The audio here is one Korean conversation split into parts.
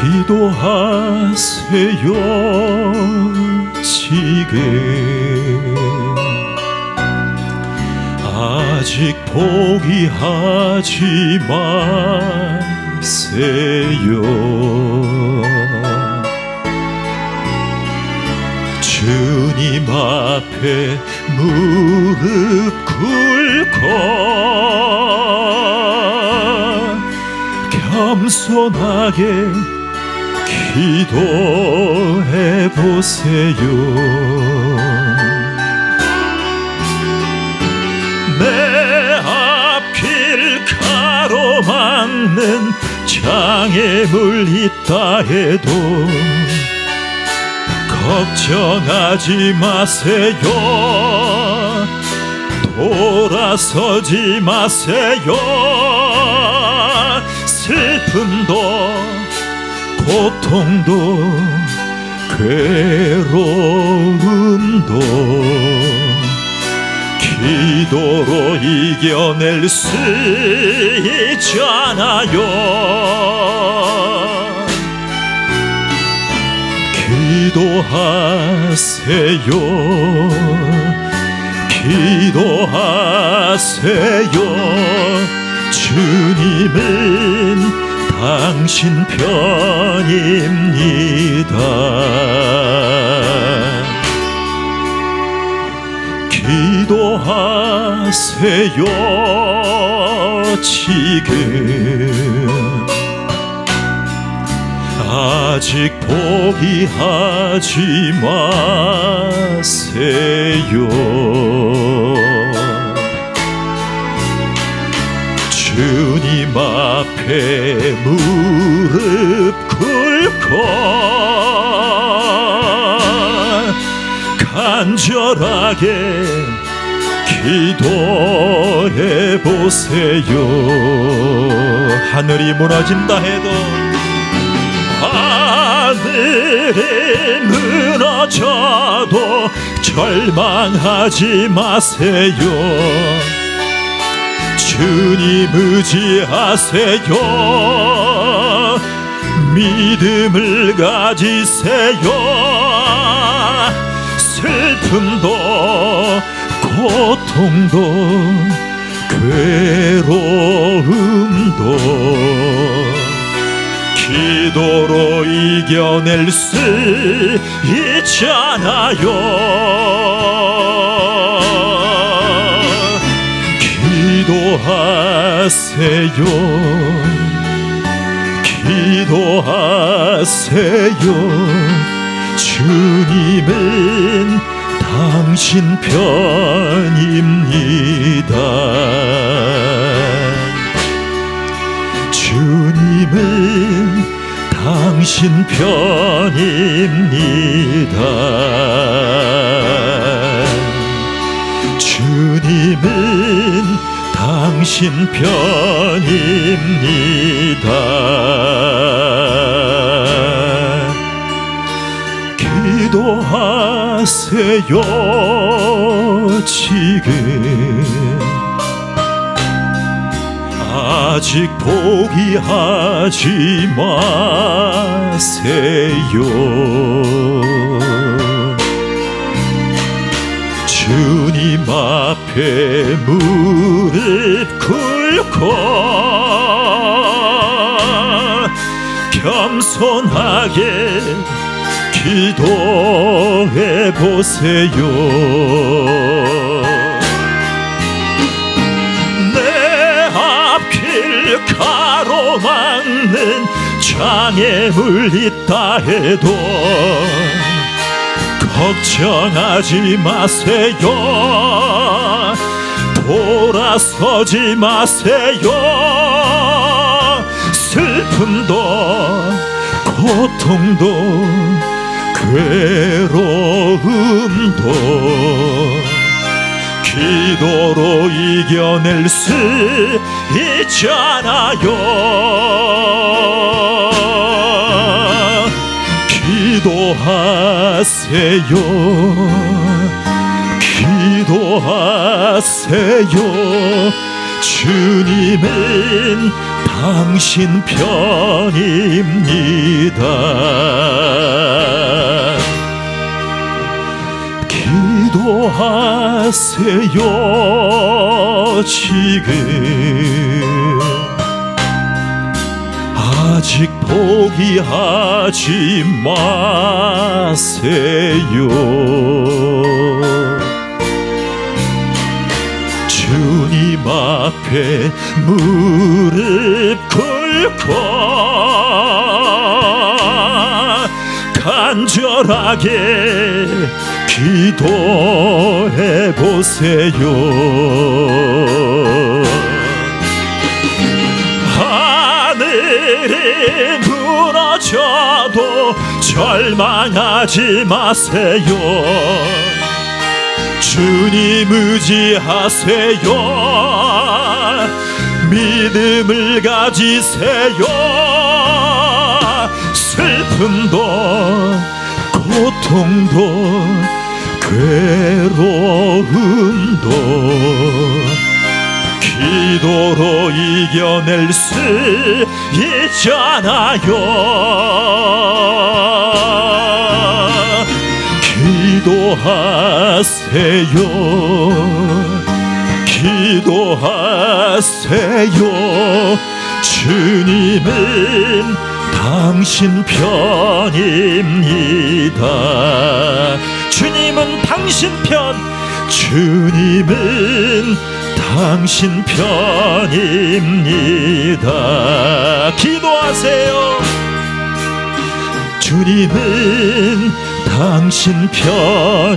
기도하세요 지금 아직 포기하지 마세요. 주님 앞에 무릎 꿇고 겸손하게 기도해 보세요. 내 앞길 가로막는 장애물 있다 해도 걱정하지 마세요. 돌아서지 마세요. 슬픔도 고통도 괴로움도 기도로 이겨낼 수 있잖아요. 기도하세요. 기도하세요. 주님은 당신 편입니다. 기도하세요 지금 아직 포기하지 마세요. 주님 앞에 무릎 꿇고 간절하게 기도해 보세요. 하늘이 무너진다 해도 하늘이 무너져도 절망하지 마세요. 주님 의지하세요. 믿음을 가지세요. 슬픔도 고통도 괴로움도 기도로 이겨낼 수 있잖아요. 기도하세요. 기도하세요. 주님은 당신 편입니다. 주님은 당신 편입니다. 주님은 당신 편입니다. 기도하세요 지금 아직 포기하지 마세요. 주님 앞에 무릎 꿇고 겸손하게 기도해 보세요. 내 앞길 가로막는 장애물 있다 해도 걱정하지 마세요. 돌아서지 마세요. 슬픔도 고통도 괴로움도 기도로 이겨낼 수 있잖아요. 기도하세요. 기도하세요. 주님은 당신 편입니다. 기도하세요. 지금 아직 포기하지 마세요. 주님 앞에 무릎 꿇고 간절하게 기도해 보세요. 하늘이 무너져도 절망하지 마세요. 주님 의지하세요. 믿음을 가지세요. 슬픔도 고통도 괴로움도 기도로 이겨낼 수 있잖아요. 기도하세요. 기도하세요. 주님은 당신 편입니다. 주님은 당신 편. 주님은 당신 편입니다. 기도하세요. 주님은 당신 편입니다.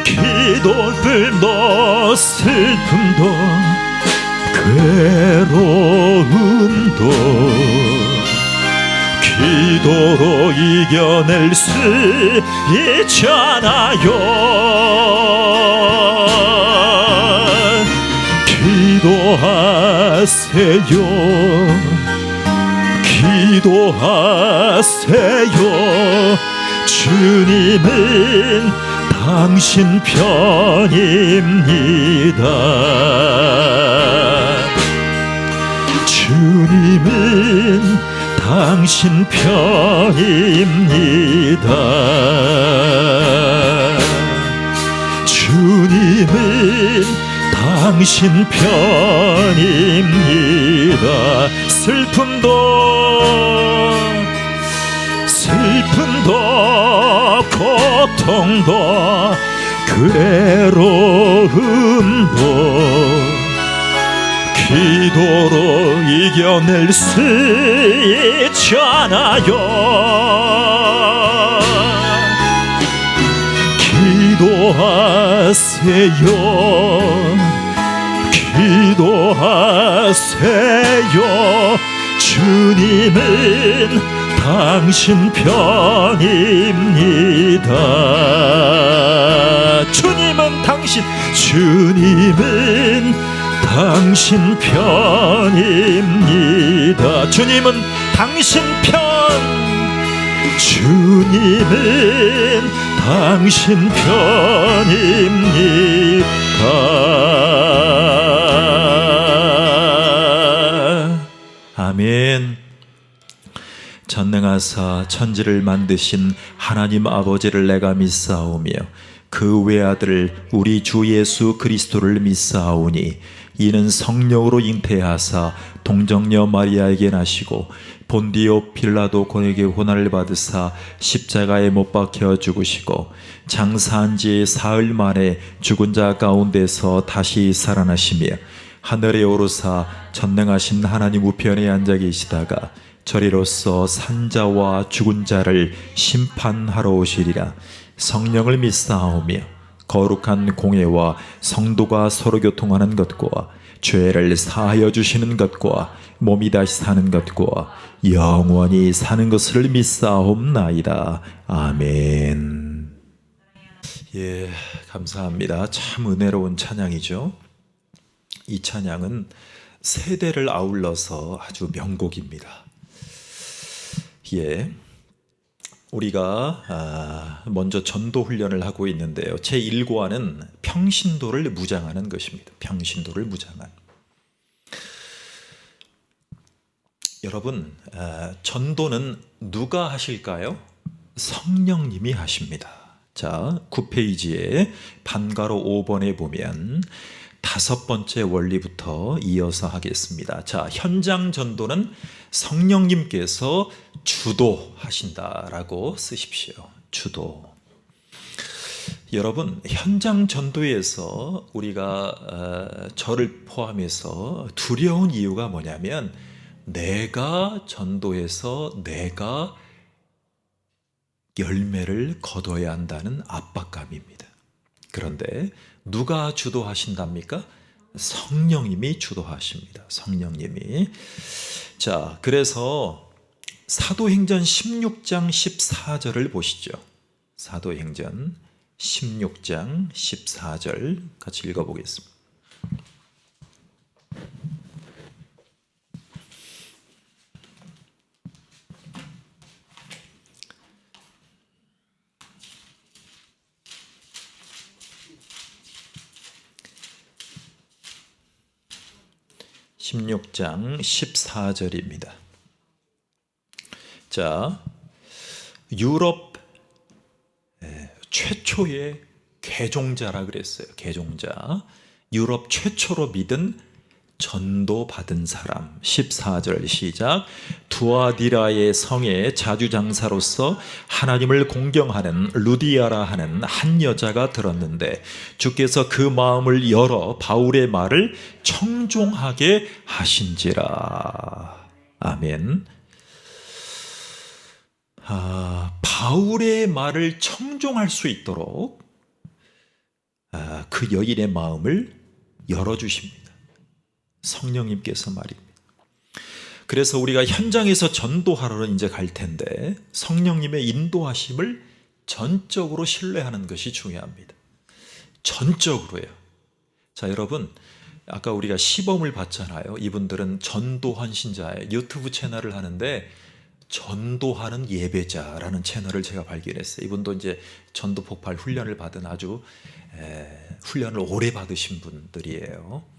기도들도 슬픔도 괴로움도 기도로 이겨낼 수 있잖아요. 기도하세요. 기도하세요. 주님은 당신 편입니다. 주님은 당신 편입니다. 주님은 당신 편입니다. 슬픔도 고통도 괴로움도 기도로 이겨낼 수 있잖아요. 기도하세요. 기도하세요. 주님은 당신 편입니다. 주님은 당신 편입니다. 주님은 당신 편. 주님은 당신 편입니다. 아멘. 전능하사 천지를 만드신 하나님 아버지를 내가 믿사오며 그 외아들 우리 주 예수 그리스도를 믿사오니 이는 성령으로 잉태하사 동정녀 마리아에게 나시고 본디오 빌라도 공에게 고난을 받으사 십자가에 못 박혀 죽으시고 장사한 지 사흘 만에 죽은 자 가운데서 다시 살아나시며 하늘에 오르사 전능하신 하나님 우편에 앉아 계시다가 저리로서 산자와 죽은 자를 심판하러 오시리라. 성령을 믿사오며 거룩한 공예와 성도가 서로 교통하는 것과 죄를 사하여 주시는 것과 몸이 다시 사는 것과 영원히 사는 것을 믿사옵나이다. 아멘. 예, 감사합니다. 참 은혜로운 찬양이죠. 이 찬양은 세대를 아울러서 아주 명곡입니다. 예, 우리가 먼저 전도 훈련을 하고 있는데요. 제1과는 평신도를 무장하는 것입니다. 평신도를 무장하는. 여러분, 전도는 누가 하실까요? 성령님이 하십니다. 자, 9페이지에 반가로 5번에 보면 5번째 원리부터 이어서 하겠습니다. 자, 현장 전도는 성령님께서 주도하신다라고 쓰십시오. 주도. 여러분, 현장 전도에서 우리가 저를 포함해서 두려운 이유가 뭐냐면 내가 전도해서 내가 열매를 거둬야 한다는 압박감입니다. 그런데 누가 주도하신답니까? 성령님이 주도하십니다. 성령님이. 자, 그래서 사도행전 16장 14절을 보시죠. 사도행전 16장 14절 같이 읽어보겠습니다. (16장 14절입니다) 자, 유럽 최초의 개종자라 그랬어요. 개종자. 유럽 최초로 믿은 전도 받은 사람. 14절 시작. 두아디라의 성의 자주장사로서 하나님을 공경하는 루디아라 하는 한 여자가 들었는데 주께서 그 마음을 열어 바울의 말을 청종하게 하신지라. 아멘. 바울의 말을 청종할 수 있도록 그 여인의 마음을 열어주십니다. 성령님께서 말입니다. 그래서 우리가 현장에서 전도하러 이제 갈 텐데 성령님의 인도하심을 전적으로 신뢰하는 것이 중요합니다. 전적으로요. 자, 여러분, 아까 우리가 시범을 봤잖아요. 이분들은 전도 헌신자의 유튜브 채널을 하는데 전도하는 예배자라는 채널을 제가 발견했어요. 이분도 이제 전도 폭발 훈련을 받은 아주 훈련을 오래 받으신 분들이에요.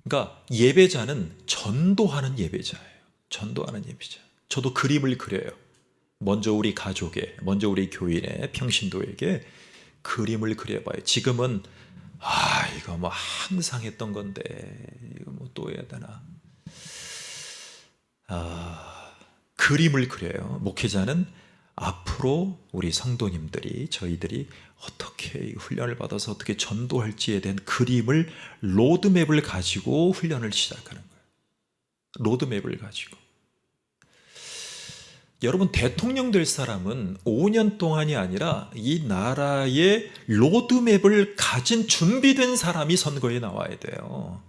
그러니까 예배자는 전도하는 예배자예요. 전도하는 예배자. 저도 그림을 그려요. 먼저 우리 가족에, 먼저 우리 교인의 평신도에게 그림을 그려봐요. 지금은 이거 뭐 항상 했던 건데 이거 뭐 또 해야 되나? 그림을 그려요. 목회자는 앞으로 우리 성도님들이 저희들이 어떻게 훈련을 받아서 어떻게 전도할지에 대한 그림을 로드맵을 가지고 훈련을 시작하는 거예요. 로드맵을 가지고. 여러분, 대통령 될 사람은 5년 동안이 아니라 이 나라의 로드맵을 가진 준비된 사람이 선거에 나와야 돼요.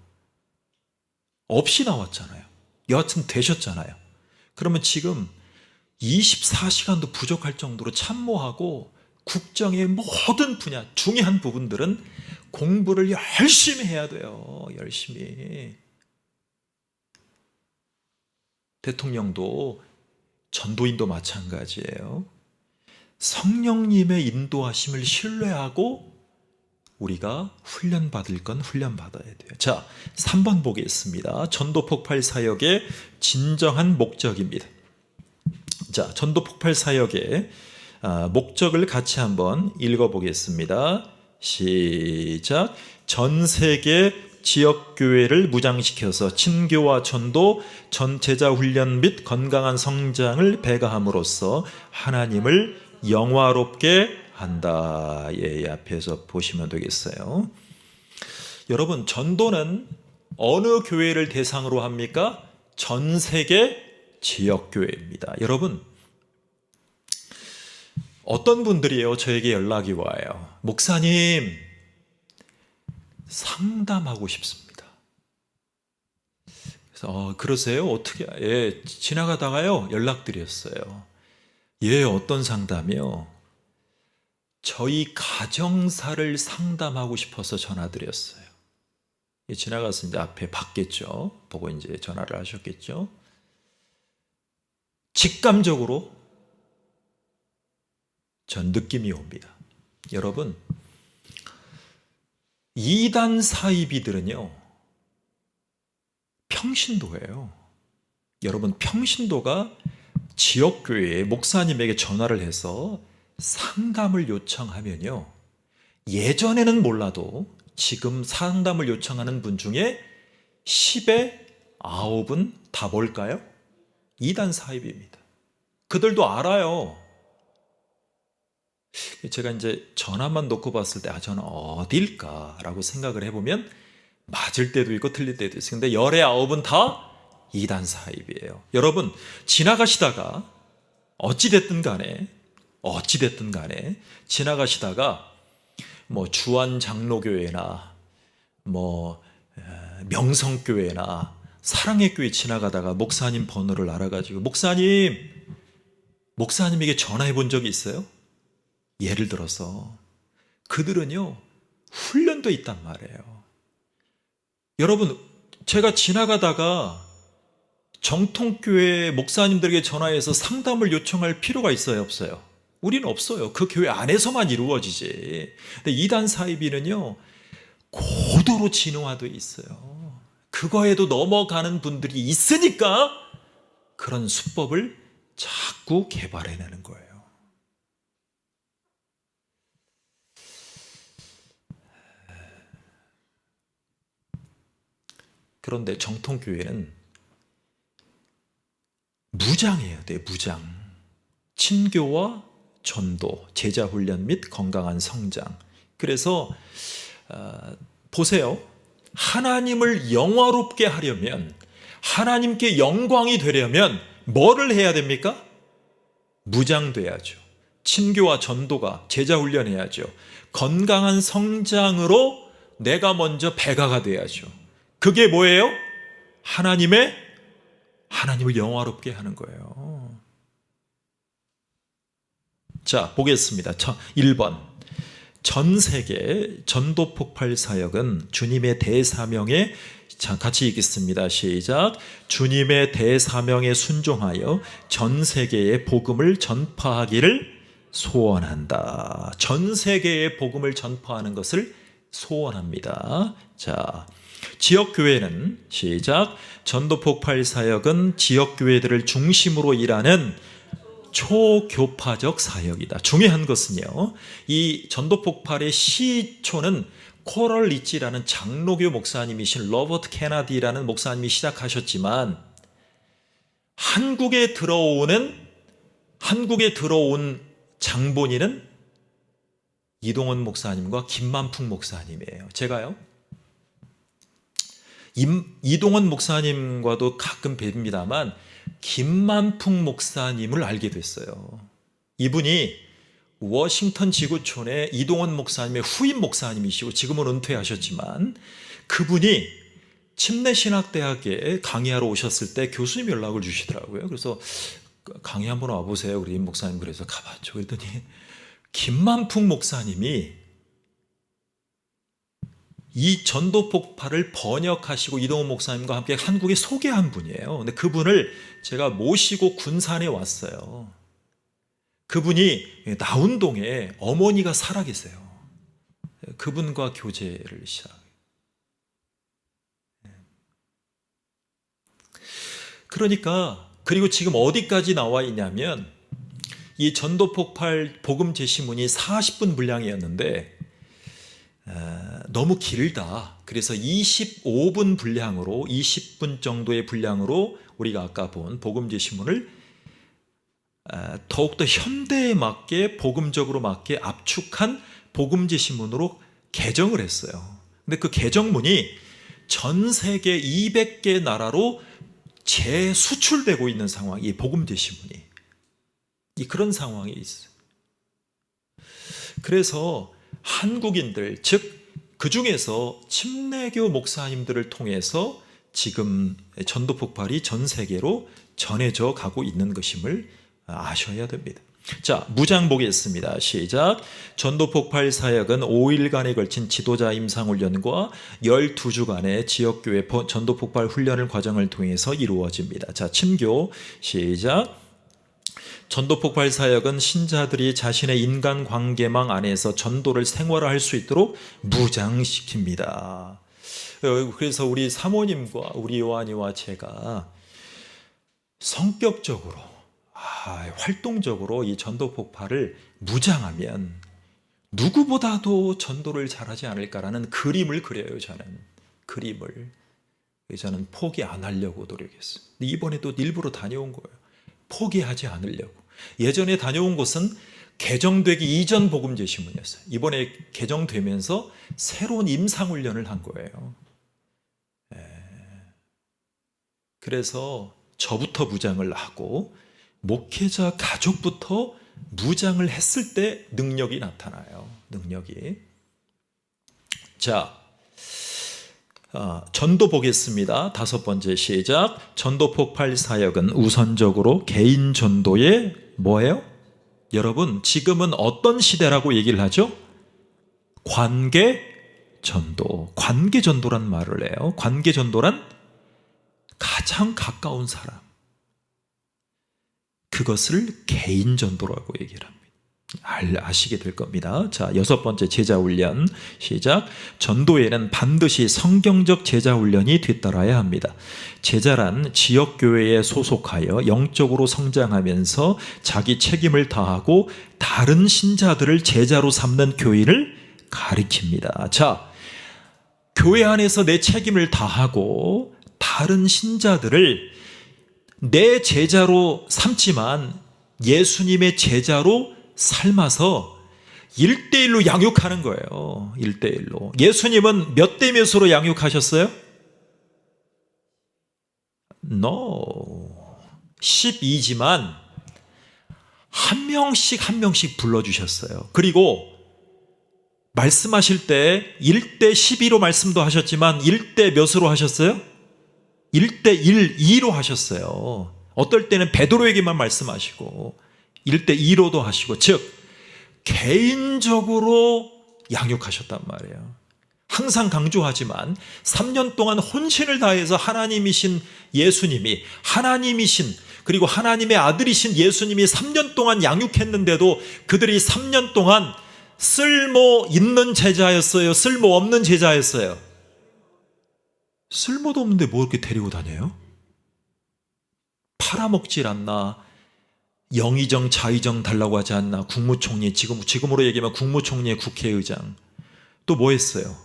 없이 나왔잖아요. 여하튼 되셨잖아요. 그러면 지금 24시간도 부족할 정도로 참모하고 국정의 모든 분야, 중요한 부분들은 공부를 열심히 해야 돼요. 열심히. 대통령도 전도인도 마찬가지예요. 성령님의 인도하심을 신뢰하고 우리가 훈련받을 건 훈련받아야 돼요. 자, 3번 보겠습니다. 전도 폭발 사역의 진정한 목적입니다. 자, 전도 폭발 사역의 목적을 같이 한번 읽어보겠습니다. 시작. 전 세계 지역교회를 무장시켜서 친교와 전도, 전체자 훈련 및 건강한 성장을 배가함으로써 하나님을 영화롭게 한다. 앞에서 보시면 되겠어요. 여러분, 전도는 어느 교회를 대상으로 합니까? 전 세계 지역교회입니다. 여러분, 어떤 분들이에요? 저에게 연락이 와요. 목사님, 상담하고 싶습니다. 그래서 그러세요? 어떻게? 지나가다가요 연락드렸어요. 어떤 상담이요? 저희 가정사를 상담하고 싶어서 전화드렸어요. 지나가서 이제 앞에 봤겠죠. 보고 이제 전화를 하셨겠죠. 직감적으로 전 느낌이 옵니다. 여러분, 이단 사이비들은요, 평신도예요. 여러분, 평신도가 지역교회에 목사님에게 전화를 해서 상담을 요청하면요, 예전에는 몰라도 지금 상담을 요청하는 분 중에 10에 9은 다 뭘까요? 이단 사입입니다. 그들도 알아요. 제가 이제 전화만 놓고 봤을 때, 저는 어딜까라고 생각을 해보면 맞을 때도 있고 틀릴 때도 있어요. 근데 10의 9은 다 이단 사입이에요. 여러분, 지나가시다가 어찌됐든 간에 지나가시다가 뭐 주안 장로교회나 뭐 명성교회나 사랑의 교회 지나가다가 목사님 번호를 알아가지고 목사님에게 전화해 본 적이 있어요? 예를 들어서 그들은요, 훈련도 있단 말이에요. 여러분, 제가 지나가다가 정통교회 목사님들에게 전화해서 상담을 요청할 필요가 있어요, 없어요? 우리는 없어요. 그 교회 안에서만 이루어지지. 근데 이단 사이비는요, 고도로 진화되어 있어요. 그거에도 넘어가는 분들이 있으니까 그런 수법을 자꾸 개발해내는 거예요. 그런데 정통교회는 무장해야 돼요. 무장. 친교와 전도, 제자훈련 및 건강한 성장. 그래서 보세요. 하나님을 영화롭게 하려면, 하나님께 영광이 되려면 뭐를 해야 됩니까? 무장돼야죠. 친교와 전도가, 제자훈련해야죠. 건강한 성장으로 내가 먼저 배가가 돼야죠. 그게 뭐예요? 하나님을 영화롭게 하는 거예요. 자, 보겠습니다. 1번. 전 세계 전도 폭발 사역은 주님의 대사명에, 자, 같이 읽겠습니다. 시작. 주님의 대사명에 순종하여 전 세계에 복음을 전파하기를 소원한다. 전 세계에 복음을 전파하는 것을 소원합니다. 자, 지역교회는, 시작. 전도폭발 사역은 지역교회들을 중심으로 일하는 초교파적 사역이다. 중요한 것은요, 이 전도폭발의 시초는 코럴 리치라는 장로교 목사님이신 로버트 케나디라는 목사님이 시작하셨지만, 한국에 들어온 장본인은 이동원 목사님과 김만풍 목사님이에요. 제가요, 이동원 목사님과도 가끔 뵙니다만 김만풍 목사님을 알게 됐어요. 이분이 워싱턴 지구촌의 이동원 목사님의 후임 목사님이시고 지금은 은퇴하셨지만, 그분이 침례신학대학에 강의하러 오셨을 때 교수님 연락을 주시더라고요. 그래서 강의 한번 와보세요, 우리 임 목사님. 그래서 가봤죠. 그랬더니 김만풍 목사님이 이 전도 폭발을 번역하시고 이동훈 목사님과 함께 한국에 소개한 분이에요. 근데 그분을 제가 모시고 군산에 왔어요. 그분이 나운동에 어머니가 살아계세요. 그분과 교제를 시작해요. 그러니까, 그리고 지금 어디까지 나와 있냐면, 이 전도 폭발 복음 제시문이 40분 분량이었는데 너무 길다. 그래서 25분 분량으로, 20분 정도의 분량으로 우리가 아까 본 복음 제시문을 더욱더 현대에 맞게, 복음적으로 맞게 압축한 복음 제시문으로 개정을 했어요. 근데 그 개정문이 전 세계 200개 나라로 재수출되고 있는 상황이, 이 복음 제시문이 그런 상황에 있어요. 그래서 한국인들, 즉 그 중에서 침례교 목사님들을 통해서 지금 전도 폭발이 전 세계로 전해져 가고 있는 것임을 아셔야 됩니다. 자, 무장 보겠습니다. 시작. 전도 폭발 사역은 5일간에 걸친 지도자 임상훈련과 12주간의 지역교회 전도 폭발 훈련을 과정을 통해서 이루어집니다. 자, 침교. 시작. 전도폭발 사역은 신자들이 자신의 인간관계망 안에서 전도를 생활화할 수 있도록 무장시킵니다. 그래서 우리 사모님과 우리 요한이와 제가 성격적으로 활동적으로 이 전도폭발을 무장하면 누구보다도 전도를 잘하지 않을까라는 그림을 그려요. 저는 포기 안 하려고 노력했어요. 이번에도 일부러 다녀온 거예요. 포기하지 않으려고. 예전에 다녀온 곳은 개정되기 이전 복음제 신문이었어요. 이번에 개정되면서 새로운 임상훈련을 한 거예요. 그래서 저부터 무장을 하고 목회자 가족부터 무장을 했을 때 능력이 나타나요. 능력이. 자, 전도 보겠습니다. 5번째 시작. 전도 폭발 사역은 우선적으로 개인 전도의 뭐예요? 여러분, 지금은 어떤 시대라고 얘기를 하죠? 관계 전도. 관계 전도란 말을 해요. 관계 전도란 가장 가까운 사람. 그것을 개인 전도라고 얘기를 합니다. 아시게 될 겁니다. 자, 6번째 제자 훈련 시작. 전도에는 반드시 성경적 제자 훈련이 뒤따라야 합니다. 제자란 지역교회에 소속하여 영적으로 성장하면서 자기 책임을 다하고 다른 신자들을 제자로 삼는 교인을 가리킵니다. 자, 교회 안에서 내 책임을 다하고 다른 신자들을 내 제자로 삼지만 예수님의 제자로 삶아서 1대1로 양육하는 거예요. 1대1로. 예수님은 몇 대 몇으로 양육하셨어요? No. 12지만 한 명씩 불러주셨어요. 그리고 말씀하실 때 1대 12로 말씀도 하셨지만 1대 몇으로 하셨어요? 1대 1, 2로 하셨어요. 어떨 때는 베드로에게만 말씀하시고 1대 2로도 하시고, 즉 개인적으로 양육하셨단 말이에요. 항상 강조하지만 3년 동안 혼신을 다해서 하나님이신 예수님이, 하나님이신 그리고 하나님의 아들이신 예수님이 3년 동안 양육했는데도 그들이 3년 동안 쓸모 있는 제자였어요? 쓸모 없는 제자였어요? 쓸모도 없는데 뭐 이렇게 데리고 다녀요? 팔아먹질 않나? 영의정 자의정 달라고 하지 않나? 국무총리, 지금으로 얘기하면 국무총리의 국회의장. 또 뭐 했어요?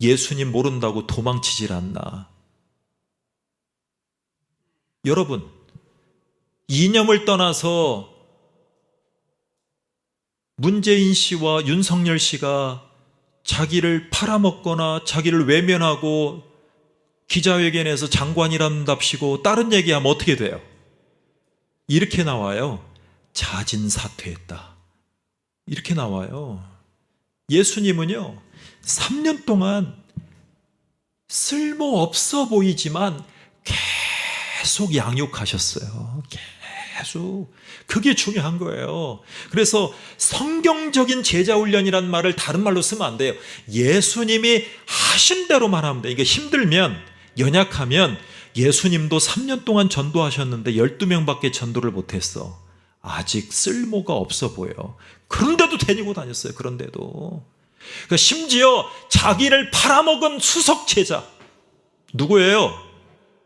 예수님 모른다고 도망치질 않나? 여러분, 이념을 떠나서 문재인 씨와 윤석열 씨가 자기를 팔아먹거나 자기를 외면하고 기자회견에서 장관이란답시고 다른 얘기하면 어떻게 돼요? 이렇게 나와요. 자진사퇴했다. 이렇게 나와요. 예수님은요, 3년 동안 쓸모없어 보이지만 계속 양육하셨어요. 계속. 그게 중요한 거예요. 그래서 성경적인 제자훈련이란 말을 다른 말로 쓰면 안 돼요. 예수님이 하신 대로만 하면 돼요. 이게 힘들면, 연약하면 예수님도 3년 동안 전도하셨는데 12명밖에 전도를 못했어. 아직 쓸모가 없어 보여. 그런데도 데리고 다녔어요. 그런데도. 그러니까 심지어 자기를 팔아먹은 수석 제자. 누구예요?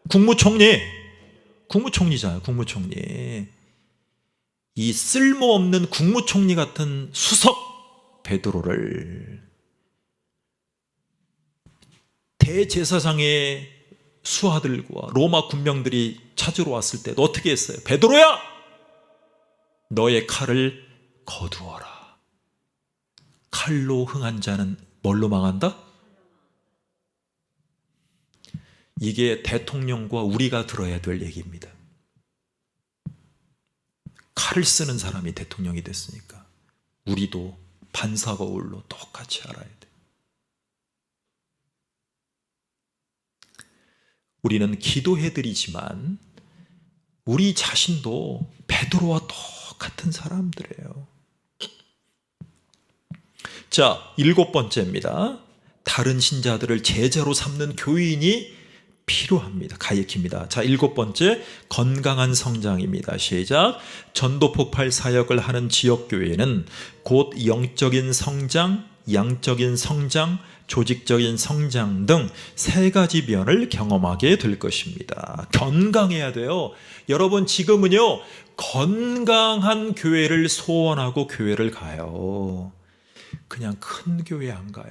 국무총리잖아요. 국무총리. 이 쓸모없는 국무총리 같은 수석 베드로를 대제사장의 수하들과 로마 군병들이 찾으러 왔을 때도 어떻게 했어요? 베드로야! 너의 칼을 거두어라. 칼로 흥한 자는 뭘로 망한다? 이게 대통령과 우리가 들어야 될 얘기입니다. 칼을 쓰는 사람이 대통령이 됐으니까 우리도 반사거울로 똑같이 알아야 돼. 우리는 기도해드리지만 우리 자신도 베드로와 똑같은 사람들이에요. 자, 7번째입니다. 다른 신자들을 제자로 삼는 교인이 필요합니다. 가익힙니다. 자, 7번째, 건강한 성장입니다. 시작. 전도 폭발 사역을 하는 지역교회는 곧 영적인 성장, 양적인 성장, 조직적인 성장 등 3가지 면을 경험하게 될 것입니다. 건강해야 돼요. 여러분, 지금은요, 건강한 교회를 소원하고 교회를 가요. 그냥 큰 교회 안 가요.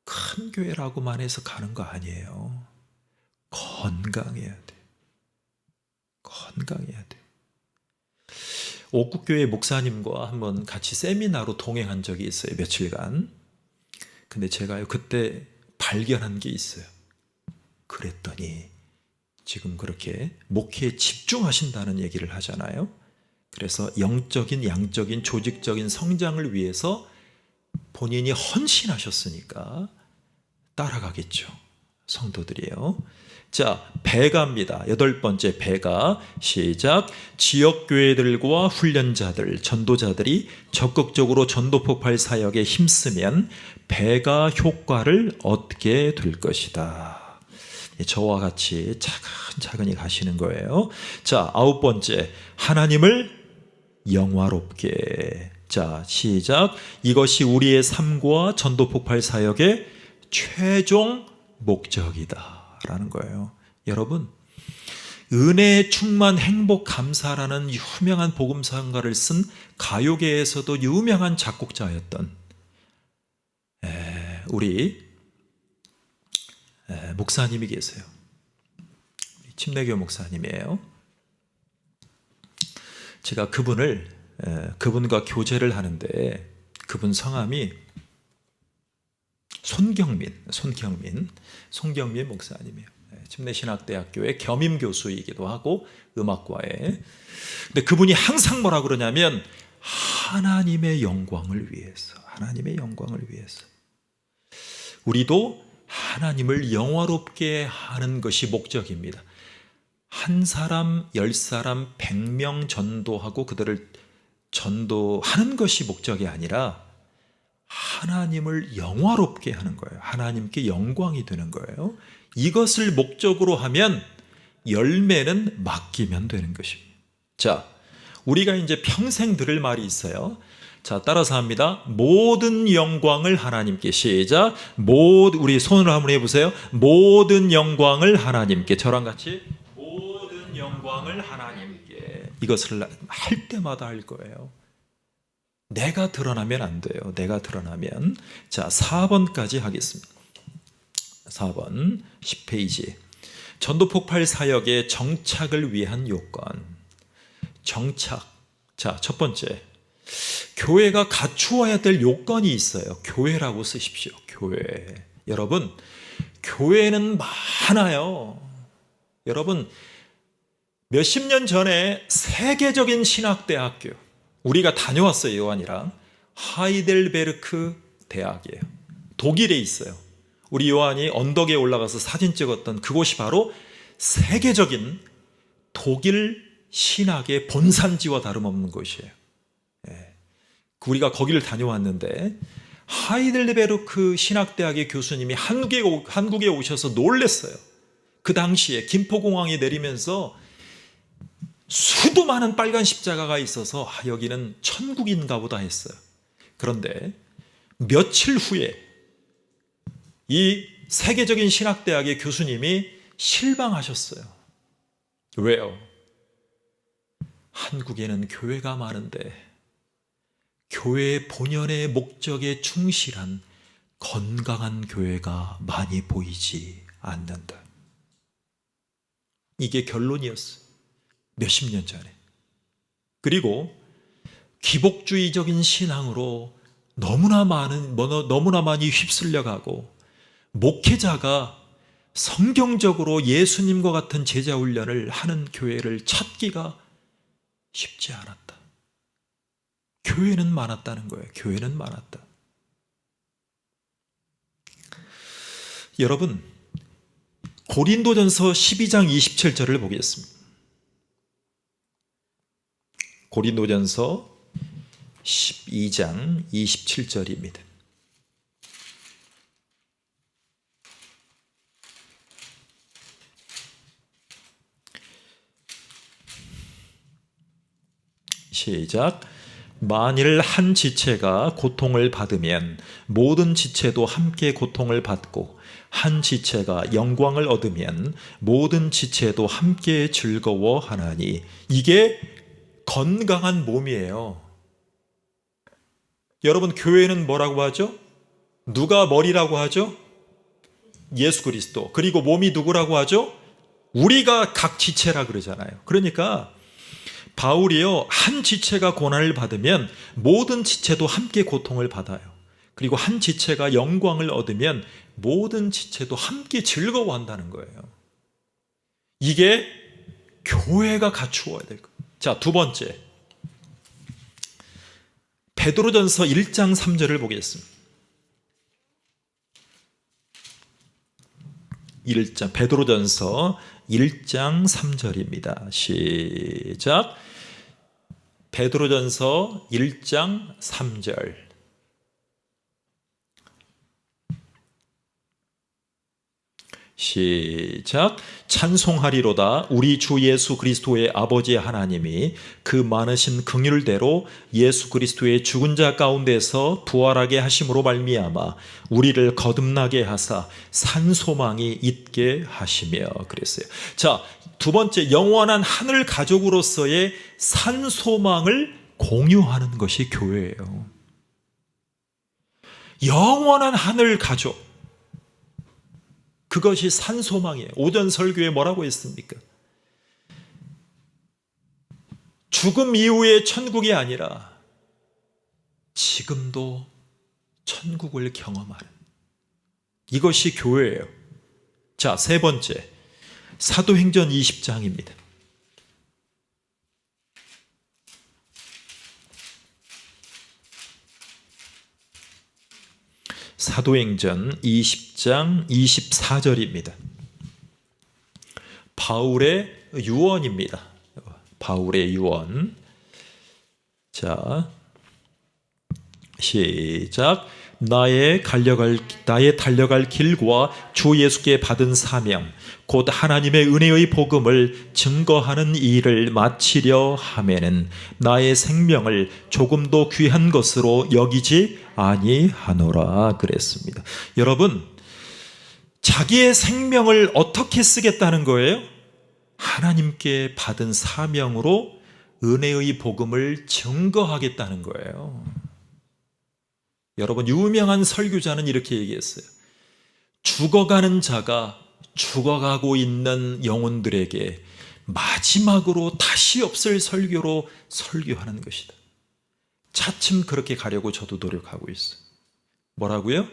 큰 교회라고만 해서 가는 거 아니에요. 건강해야 돼. 건강해야 돼. 옥국교회 목사님과 한번 같이 세미나로 동행한 적이 있어요. 며칠간. 근데 제가요, 그때 발견한 게 있어요. 그랬더니 지금 그렇게 목회에 집중하신다는 얘기를 하잖아요. 그래서 영적인, 양적인, 조직적인 성장을 위해서 본인이 헌신하셨으니까 따라가겠죠. 성도들이에요. 자, 배가입니다. 8번째, 배가. 시작. 지역교회들과 훈련자들, 전도자들이 적극적으로 전도폭발 사역에 힘쓰면 배가 효과를 얻게 될 것이다. 저와 같이 차근차근히 가시는 거예요. 자, 9번째, 하나님을 영화롭게. 자, 시작. 이것이 우리의 삶과 전도폭발 사역의 최종 목적이다 라는 거예요. 여러분, 은혜의 충만 행복 감사라는 유명한 복음성가를 쓴 가요계에서도 유명한 작곡자였던 우리 목사님이 계세요. 침례교 목사님이에요. 제가 그분과 교제를 하는데 그분 성함이 손경민 목사님이에요. 침례신학대학교의 겸임교수이기도 하고 음악과에. 근데 그분이 항상 뭐라 그러냐면 하나님의 영광을 위해서. 우리도 하나님을 영화롭게 하는 것이 목적입니다. 한 사람, 10사람, 100명 전도하고 그들을 전도하는 것이 목적이 아니라 하나님을 영화롭게 하는 거예요. 하나님께 영광이 되는 거예요. 이것을 목적으로 하면 열매는 맡기면 되는 것입니다. 자, 우리가 이제 평생 들을 말이 있어요. 자, 따라서 합니다. 모든 영광을 하나님께. 시작. 우리 손으로 한번 해보세요. 모든 영광을 하나님께. 저랑 같이 모든 영광을 하나님께. 이것을 할 때마다 할 거예요. 내가 드러나면 안 돼요. 내가 드러나면. 자, 4번까지 하겠습니다. 4번 10페이지. 전도폭발 사역의 정착을 위한 요건. 정착. 자, 첫 번째. 교회가 갖추어야 될 요건이 있어요. 교회라고 쓰십시오. 교회. 여러분, 교회는 많아요. 여러분, 몇십 년 전에 세계적인 신학대학교, 우리가 다녀왔어요. 요한이랑. 하이델베르크 대학이에요. 독일에 있어요. 우리 요한이 언덕에 올라가서 사진 찍었던 그곳이 바로 세계적인 독일 신학의 본산지와 다름없는 곳이에요. 우리가 거기를 다녀왔는데 하이델베르크 신학대학의 교수님이 한국에 오셔서 놀랬어요. 그 당시에 김포공항에 내리면서 수도 많은 빨간 십자가가 있어서 여기는 천국인가 보다 했어요. 그런데 며칠 후에 이 세계적인 신학대학의 교수님이 실망하셨어요. 왜요? 한국에는 교회가 많은데 교회의 본연의 목적에 충실한 건강한 교회가 많이 보이지 않는다. 이게 결론이었어요. 몇십 년 전에. 그리고 기복주의적인 신앙으로 너무나 많이 휩쓸려가고 목회자가 성경적으로 예수님과 같은 제자 훈련을 하는 교회를 찾기가 쉽지 않았다. 교회는 많았다는 거예요. 교회는 많았다. 여러분, 고린도전서 12장 27절을 보겠습니다. 고린도전서 12장 27절입니다. 시작. 만일 한 지체가 고통을 받으면 모든 지체도 함께 고통을 받고, 한 지체가 영광을 얻으면 모든 지체도 함께 즐거워하나니. 이게 건강한 몸이에요. 여러분, 교회는 뭐라고 하죠? 누가 머리라고 하죠? 예수 그리스도. 그리고 몸이 누구라고 하죠? 우리가 각 지체라 그러잖아요. 그러니까 바울이요, 한 지체가 고난을 받으면 모든 지체도 함께 고통을 받아요. 그리고 한 지체가 영광을 얻으면 모든 지체도 함께 즐거워한다는 거예요. 이게 교회가 갖추어야 될 거예요. 자, 두 번째, 베드로전서 1장 3절을 보겠습니다. 베드로전서 1장 3절입니다. 시작. 베드로전서 1장 3절. 시작. 찬송하리로다 우리 주 예수 그리스도의 아버지 하나님이 그 많으신 긍휼대로 예수 그리스도의 죽은 자 가운데서 부활하게 하심으로 말미암아 우리를 거듭나게 하사 산 소망이 있게 하시며. 그랬어요. 자, 두 번째, 영원한 하늘 가족으로서의 산 소망을 공유하는 것이 교회예요. 영원한 하늘 가족, 그것이 산 소망이에요. 오전 설교에 뭐라고 했습니까? 죽음 이후의 천국이 아니라 지금도 천국을 경험하는, 이것이 교회예요. 자, 세 번째, 사도행전 20장입니다. 사도행전 20장 24절입니다. 바울의 유언입니다. 바울의 유언. 자, 시작. 나의 달려갈 길과 주 예수께 받은 사명, 곧 하나님의 은혜의 복음을 증거하는 일을 마치려 하면은 나의 생명을 조금도 귀한 것으로 여기지 아니하노라. 그랬습니다. 여러분, 자기의 생명을 어떻게 쓰겠다는 거예요? 하나님께 받은 사명으로 은혜의 복음을 증거하겠다는 거예요. 여러분, 유명한 설교자는 이렇게 얘기했어요. 죽어가는 자가 죽어가고 있는 영혼들에게 마지막으로 다시 없을 설교로 설교하는 것이다. 차츰 그렇게 가려고 저도 노력하고 있어요. 뭐라고요?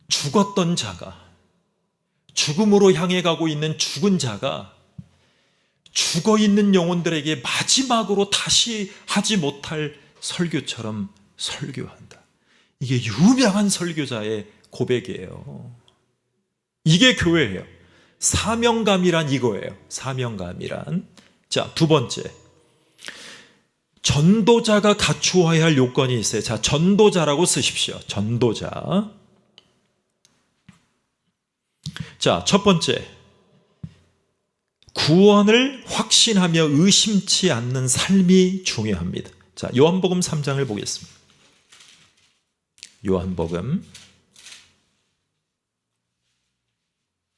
죽었던 자가, 죽음으로 향해 가고 있는 죽은 자가 죽어있는 영혼들에게 마지막으로 다시 하지 못할 설교처럼 설교한다. 이게 유명한 설교자의 고백이에요. 이게 교회예요. 사명감이란 이거예요. 사명감이란. 자, 두 번째, 전도자가 갖추어야 할 요건이 있어요. 자, 전도자라고 쓰십시오. 전도자. 자, 첫 번째, 구원을 확신하며 의심치 않는 삶이 중요합니다. 자, 요한복음 3장을 보겠습니다. 요한복음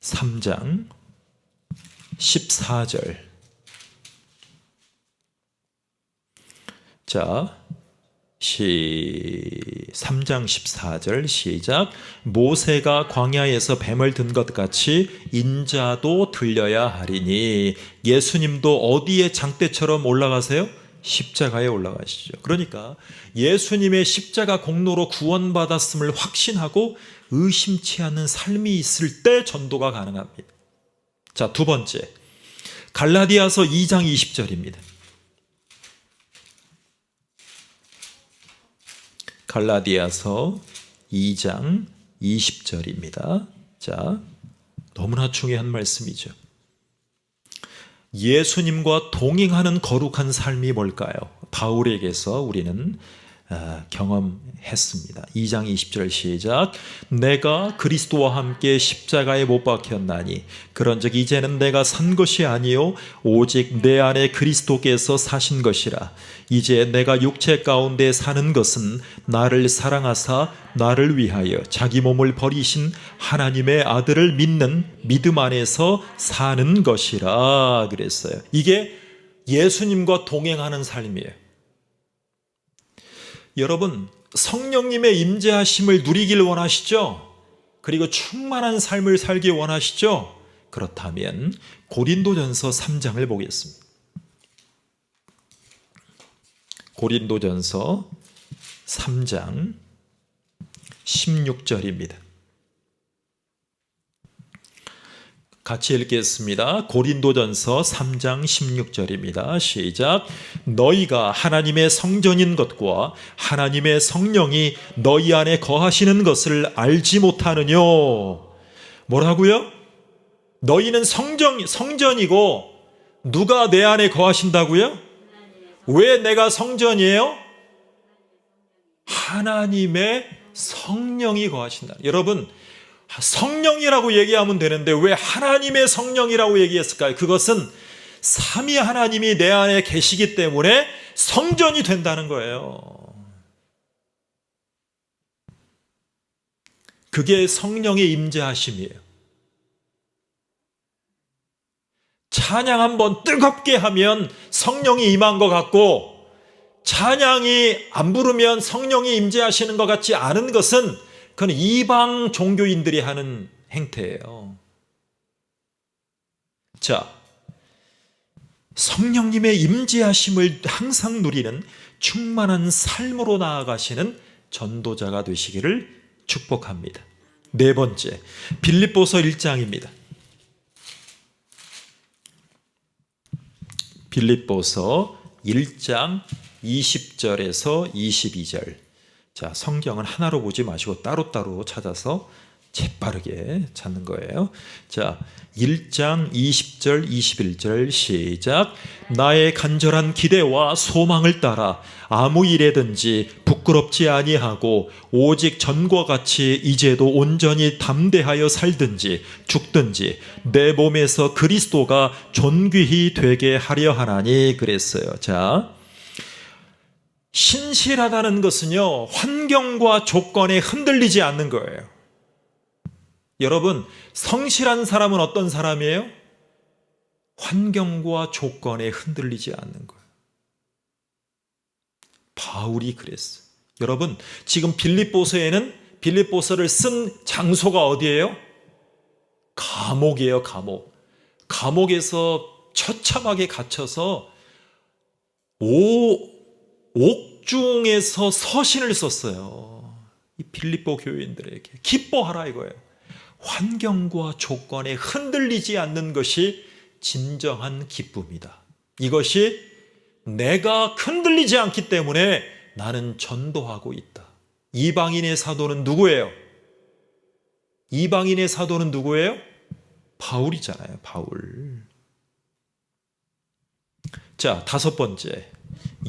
3장 14절. 자, 3장 14절 시작. 모세가 광야에서 뱀을 든 것 같이 인자도 들려야 하리니. 예수님도 어디에 장대처럼 올라가세요? 십자가에 올라가시죠. 그러니까 예수님의 십자가 공로로 구원받았음을 확신하고 의심치 않는 삶이 있을 때 전도가 가능합니다. 자, 두 번째, 갈라디아서 2장 20절입니다. 갈라디아서 2장 20절입니다. 자, 너무나 중요한 말씀이죠. 예수님과 동행하는 거룩한 삶이 뭘까요? 바울에게서 우리는 경험했습니다. 2장 20절 시작. 내가 그리스도와 함께 십자가에 못 박혔나니 그런즉 이제는 내가 산 것이 아니요 오직 내 안에 그리스도께서 사신 것이라. 이제 내가 육체 가운데 사는 것은 나를 사랑하사 나를 위하여 자기 몸을 버리신 하나님의 아들을 믿는 믿음 안에서 사는 것이라 그랬어요. 이게 예수님과 동행하는 삶이에요. 여러분, 성령님의 임재하심을 누리길 원하시죠? 그리고 충만한 삶을 살기 원하시죠? 그렇다면 고린도전서 3장을 보겠습니다. 고린도전서 3장 16절입니다. 같이 읽겠습니다. 고린도전서 3장 16절입니다. 시작. 너희가 하나님의 성전인 것과 하나님의 성령이 너희 안에 거하시는 것을 알지 못하느뇨. 뭐라고요? 너희는 성전이고 누가 내 안에 거하신다고요? 왜 내가 성전이에요? 하나님의 성령이 거하신다. 여러분, 성령이라고 얘기하면 되는데 왜 하나님의 성령이라고 얘기했을까요? 그것은 삼위 하나님이 내 안에 계시기 때문에 성전이 된다는 거예요. 그게 성령의 임재하심이에요. 찬양 한번 뜨겁게 하면 성령이 임한 것 같고, 찬양이 안 부르면 성령이 임재하시는 것 같지 않은 것은 그건 이방 종교인들이 하는 행태예요. 자, 성령님의 임재하심을 항상 누리는 충만한 삶으로 나아가시는 전도자가 되시기를 축복합니다. 네 번째, 빌립보서 1장입니다. 빌립보서 1장 20절에서 22절. 자, 성경은 하나로 보지 마시고 따로따로 찾아서 재빠르게 찾는 거예요. 자, 1장 20절 21절 시작. 나의 간절한 기대와 소망을 따라 아무 일에든지 부끄럽지 아니하고 오직 전과 같이 이제도 온전히 담대하여 살든지 죽든지 내 몸에서 그리스도가 존귀히 되게 하려 하나니 그랬어요. 자, 신실하다는 것은요, 환경과 조건에 흔들리지 않는 거예요. 여러분, 성실한 사람은 어떤 사람이에요? 환경과 조건에 흔들리지 않는 거예요. 바울이 그랬어요. 여러분, 지금 빌립보서를 쓴 장소가 어디예요? 감옥이에요, 감옥. 감옥에서 처참하게 갇혀서 옥중에서 서신을 썼어요. 이 빌립보 교인들에게 기뻐하라 이거예요. 환경과 조건에 흔들리지 않는 것이 진정한 기쁨이다. 이것이 내가 흔들리지 않기 때문에 나는 전도하고 있다. 이방인의 사도는 누구예요? 이방인의 사도는 누구예요? 바울이잖아요. 바울. 자, 다섯 번째,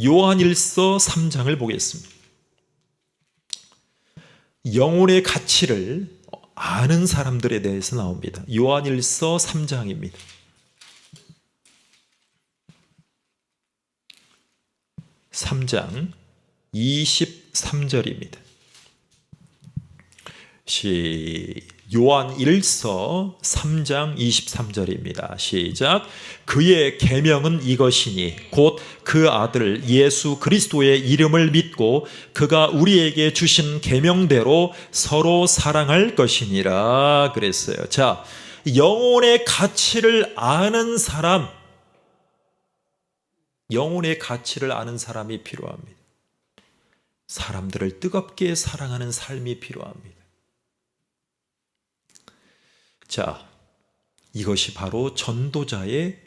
요한일서 3장을 보겠습니다. 영혼의 가치를 아는 사람들에 대해서 나옵니다. 요한일서 3장입니다. (3장) 23절입니다. 요한일서 3장 23절입니다. 시작. 그의 계명은 이것이니 곧 그 아들 예수 그리스도의 이름을 믿고 그가 우리에게 주신 계명대로 서로 사랑할 것이니라 그랬어요. 자, 영혼의 가치를 아는 사람, 영혼의 가치를 아는 사람이 필요합니다. 사람들을 뜨겁게 사랑하는 삶이 필요합니다. 자, 이것이 바로 전도자의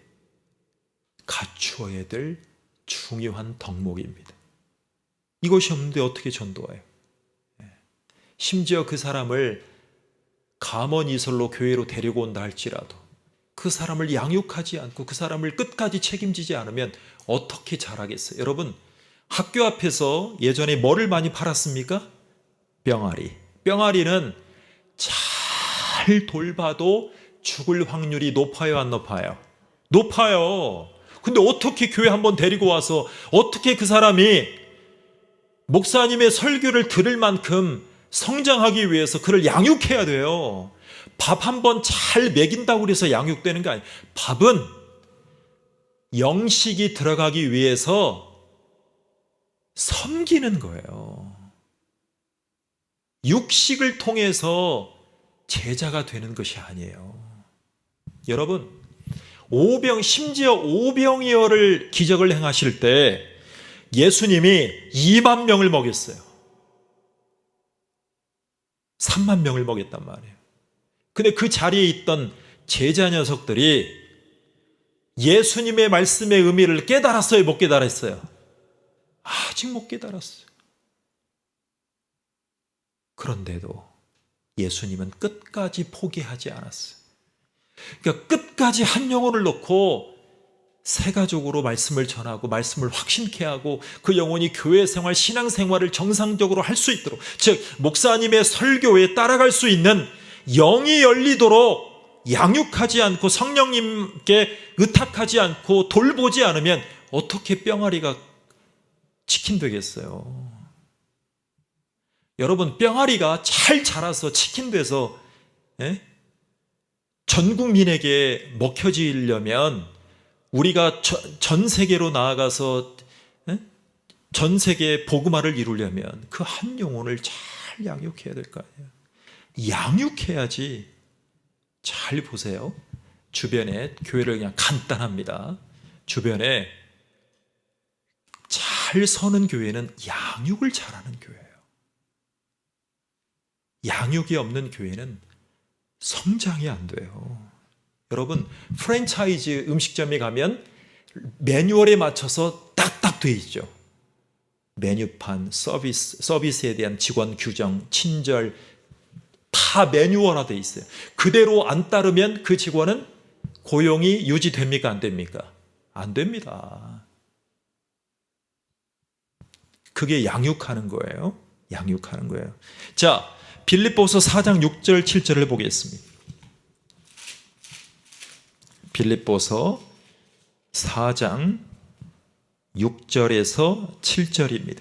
갖추어야 될 중요한 덕목입니다. 이것이 없는데 어떻게 전도해요? 심지어 그 사람을 감언이설로 교회로 데리고 온다 할지라도 그 사람을 양육하지 않고 그 사람을 끝까지 책임지지 않으면 어떻게 잘하겠어요? 여러분, 학교 앞에서 예전에 뭐를 많이 팔았습니까? 뿅아리. 뿅아리는 잘 돌봐도 죽을 확률이 높아요, 안 높아요? 높아요. 근데 어떻게 교회 한번 데리고 와서 어떻게 그 사람이 목사님의 설교를 들을 만큼 성장하기 위해서 그를 양육해야 돼요. 밥 한 번 잘 먹인다고 해서 양육되는 게 아니에요. 밥은 영식이 들어가기 위해서 섬기는 거예요. 육식을 통해서 제자가 되는 것이 아니에요. 여러분, 심지어 오병이어를 기적을 행하실 때 예수님이 2만 명을 먹였어요. 3만 명을 먹였단 말이에요. 근데 그 자리에 있던 제자 녀석들이 예수님의 말씀의 의미를 깨달았어요, 못 깨달았어요? 아직 못 깨달았어요. 그런데도 예수님은 끝까지 포기하지 않았어요. 그러니까 끝까지 한 영혼을 놓고 세가족으로 말씀을 전하고 말씀을 확신케 하고 그 영혼이 교회 생활, 신앙 생활을 정상적으로 할 수 있도록, 즉 목사님의 설교에 따라갈 수 있는 영이 열리도록 양육하지 않고 성령님께 의탁하지 않고 돌보지 않으면 어떻게 뿅아리가 치킨 되겠어요? 여러분, 뿅아리가 잘 자라서 치킨 돼서 전 국민에게 먹혀지려면 우리가 전 세계로 나아가서 전 세계 복음화를 이루려면 그 한 영혼을 잘 양육해야 될 거 아니에요. 양육해야지. 잘 보세요. 주변에 교회를 그냥 간단합니다. 주변에 잘 서는 교회는 양육을 잘하는 교회예요. 양육이 없는 교회는 성장이 안 돼요. 여러분, 프랜차이즈 음식점에 가면 매뉴얼에 맞춰서 딱딱 돼 있죠. 메뉴판, 서비스에 대한 직원 규정, 친절 다 매뉴얼화 돼 있어요. 그대로 안 따르면 그 직원은 고용이 유지됩니까? 안 됩니까? 안 됩니다. 그게 양육하는 거예요. 양육하는 거예요. 자, 빌립보서 4장 6절 7절을 보겠습니다. 빌립보서 4장 6절에서 7절입니다.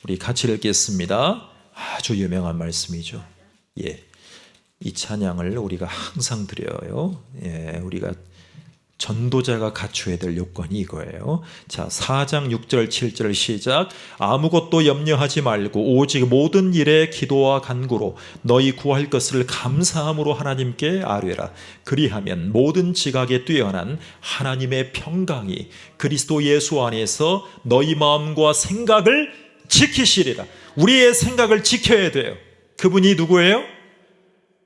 우리 같이 읽겠습니다. 아주 유명한 말씀이죠. 예, 이 찬양을 우리가 항상 드려요. 예, 우리가 전도자가 갖춰야 될 요건이 이거예요. 자, 4장 6절 7절 시작. 아무것도 염려하지 말고 오직 모든 일에 기도와 간구로 너희 구할 것을 감사함으로 하나님께 아뢰라. 그리하면 모든 지각에 뛰어난 하나님의 평강이 그리스도 예수 안에서 너희 마음과 생각을 지키시리라. 우리의 생각을 지켜야 돼요. 그분이 누구예요?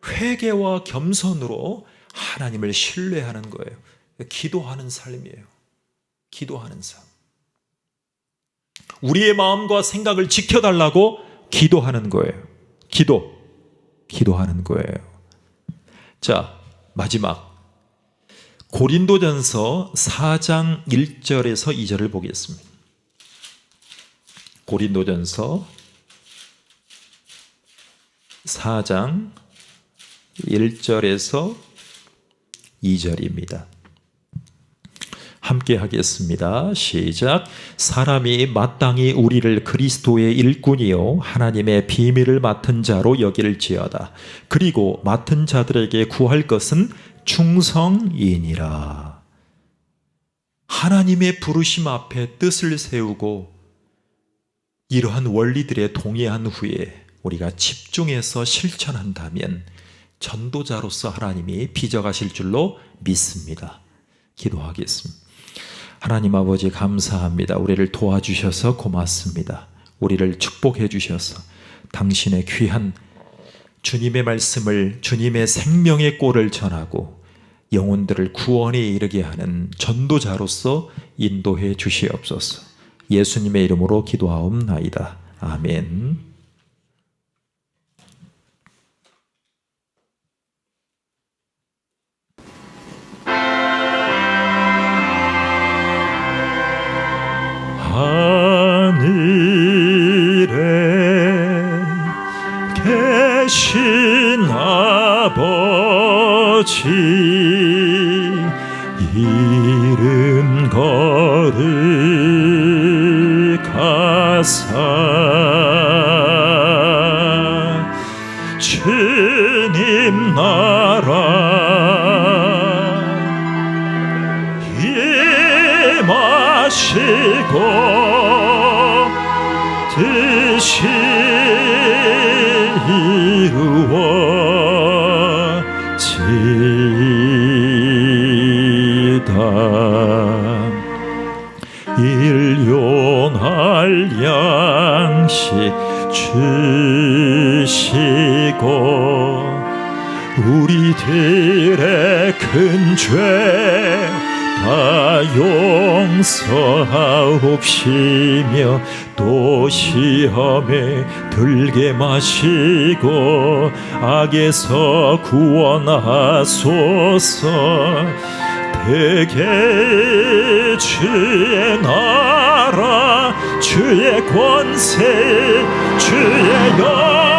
회개와 겸손으로 하나님을 신뢰하는 거예요. 기도하는 삶이에요. 기도하는 삶. 우리의 마음과 생각을 지켜달라고 기도하는 거예요. 기도하는 거예요. 자, 마지막 고린도전서 4장 1절에서 2절을 보겠습니다. 고린도전서 4장 1절에서 2절입니다. 함께 하겠습니다. 시작. 사람이 마땅히 우리를 그리스도의 일꾼이요 하나님의 비밀을 맡은 자로 여길지어다. 그리고 맡은 자들에게 구할 것은 충성이니라. 하나님의 부르심 앞에 뜻을 세우고 이러한 원리들에 동의한 후에 우리가 집중해서 실천한다면 전도자로서 하나님이 빚어가실 줄로 믿습니다. 기도하겠습니다. 하나님 아버지 감사합니다. 우리를 도와주셔서 고맙습니다. 우리를 축복해 주셔서 당신의 귀한 주님의 말씀을, 주님의 생명의 꼴을 전하고 영혼들을 구원에 이르게 하는 전도자로서 인도해 주시옵소서. 예수님의 이름으로 기도하옵나이다. 아멘. 하사 주님 나라 임하시고 뜻이 이루어지다. 일용할 양식 주시고 우리들의 큰 죄 다 용서하옵시며 또 시험에 들게 마시고 악에서 구원하소서. 대개 주의 나라 주의 권세 주의 영